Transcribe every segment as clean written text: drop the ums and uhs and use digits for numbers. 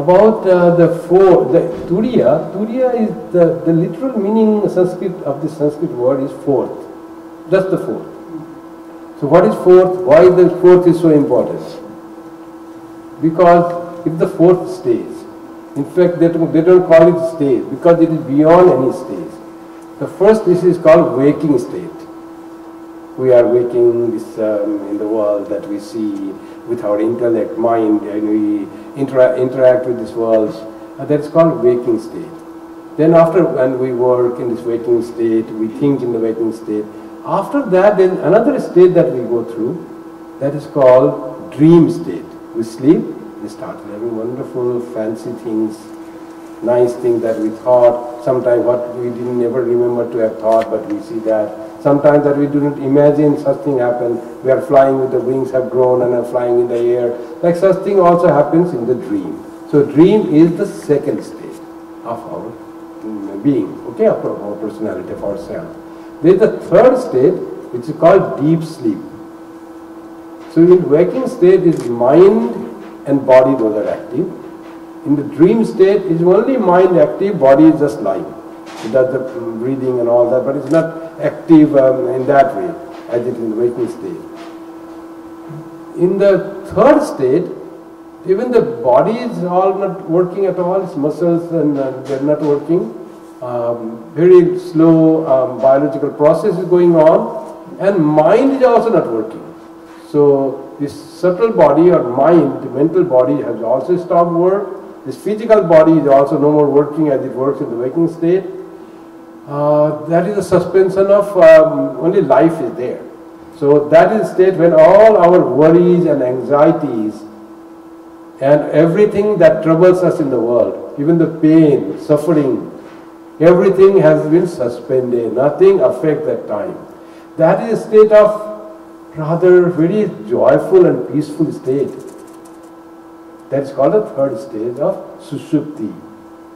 About the Turiya. Turiya is the literal meaning Sanskrit of the Sanskrit word is fourth. Just the fourth. So what is fourth? Why the fourth is so important? Because if the fourth stays, in fact they don't call it stage because it is beyond any stage. The first is called waking state. We are waking this in the world that we see with our intellect, mind, and we interact with this world. That's called waking state. Then after when we work in this waking state, we think in the waking state. After that, then another state that we go through, that is called dream state. We sleep, we start having wonderful, fancy things, nice things that we thought, sometimes what we didn't never remember to have thought, but we see that. Sometimes that we didn't imagine such thing happen. We are flying with the wings have grown and are flying in the air. Like such thing also happens in the dream. So dream is the second state of our being, okay, of our personality, of ourselves. There is the third state which is called deep sleep. So in waking state is mind and body those are active. In the dream state is only mind active, body is just lying. It does the breathing and all that, but it's not active in that way as it is in the waking state. In the third state, even the body is all not working at all, its muscles and they're not working. Very slow biological process is going on and mind is also not working. So this subtle body or mind, the mental body has also stopped work. This physical body is also no more working as it works in the waking state. That is a suspension of only life is there. So that is a state when all our worries and anxieties and everything that troubles us in the world, even the pain, suffering, everything has been suspended. Nothing affects that time. That is a state of rather very joyful and peaceful state. That is called the third stage of sushupti.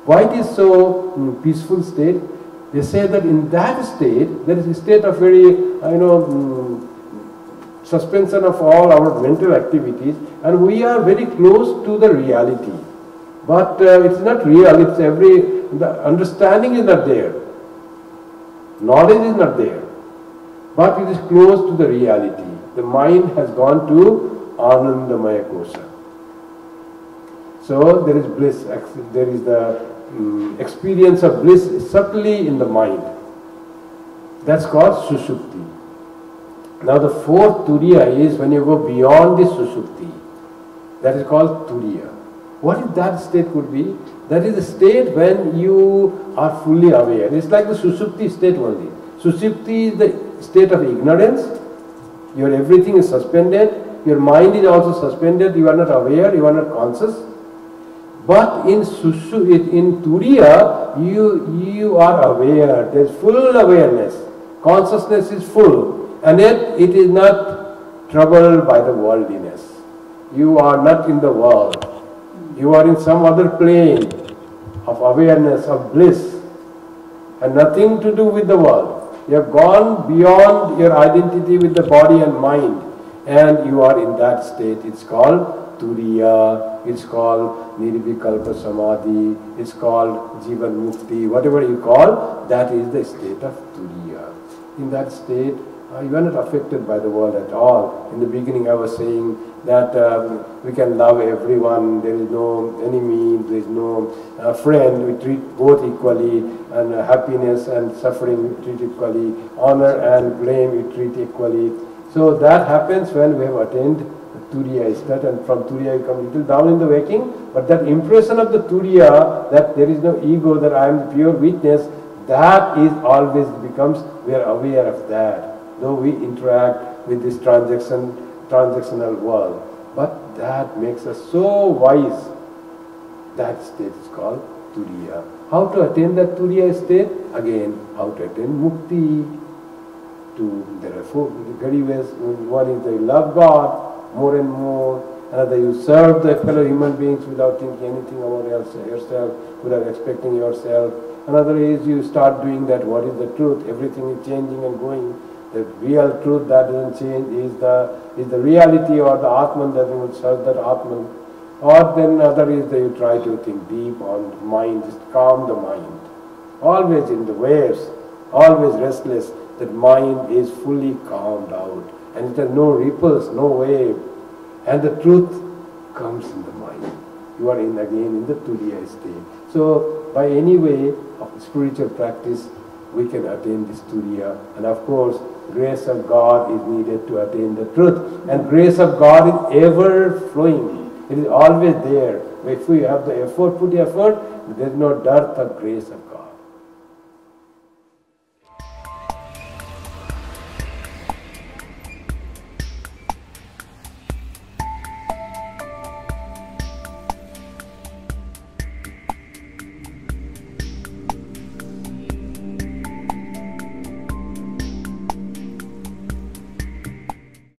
Why it is so peaceful state? They say that in that state, there is a state of very, suspension of all our mental activities, and we are very close to the reality. But it's not real, it's the understanding is not there. Knowledge is not there. But it is close to the reality. The mind has gone to Anandamaya Kosha. So there is bliss, there is the experience of bliss subtly in the mind. That's called Sushupti. Now the fourth Turiya is when you go beyond this Sushupti. That is called Turiya. What is that state could be? That is the state when you are fully aware. It's like the Sushupti state only. Sushupti is the state of ignorance. Everything is suspended. Your mind is also suspended. You are not aware. You are not conscious. But in Turiya, you are aware. There is full awareness. Consciousness is full. And yet it is not troubled by the worldliness. You are not in the world. You are in some other plane of awareness, of bliss. And nothing to do with the world. You have gone beyond your identity with the body and mind. And you are in that state. It's called Turiya, it's called Nirvikalpa Samadhi, it's called Jivan Mukti, whatever you call, that is the state of Turiya. In that state, you are not affected by the world at all. In the beginning I was saying that we can love everyone, there is no enemy, there is no friend, we treat both equally, and happiness and suffering we treat equally, honor and blame we treat equally. So that happens when we have attained Turiya state, and from Turiya you come little down in the waking, but that impression of the Turiya, that there is no ego, that I am the pure witness, that is always becomes, we are aware of that. Though we interact with this transactional world, but that makes us so wise. That state is called Turiya. How to attain that Turiya state? Again, how to attain Mukti. There are four very ways. One is that you love God more and more. Another, you serve the fellow human beings without thinking anything about yourself, without expecting yourself. Another is you start doing that. What is the truth? Everything is changing and going. The real truth that doesn't change is the reality, or the atman that you would serve that atman. Or then other is that you try to think deep on the mind, just calm the mind. Always in the waves, always restless, that mind is fully calmed out. And it has no ripples, no wave. And the truth comes in the mind. You are in again in the Turiya state. So by any way of spiritual practice, we can attain this Turiya. And of course, grace of God is needed to attain the truth. And grace of God is ever flowing. It is always there. If we have the effort, put effort, there is no dearth of grace of God.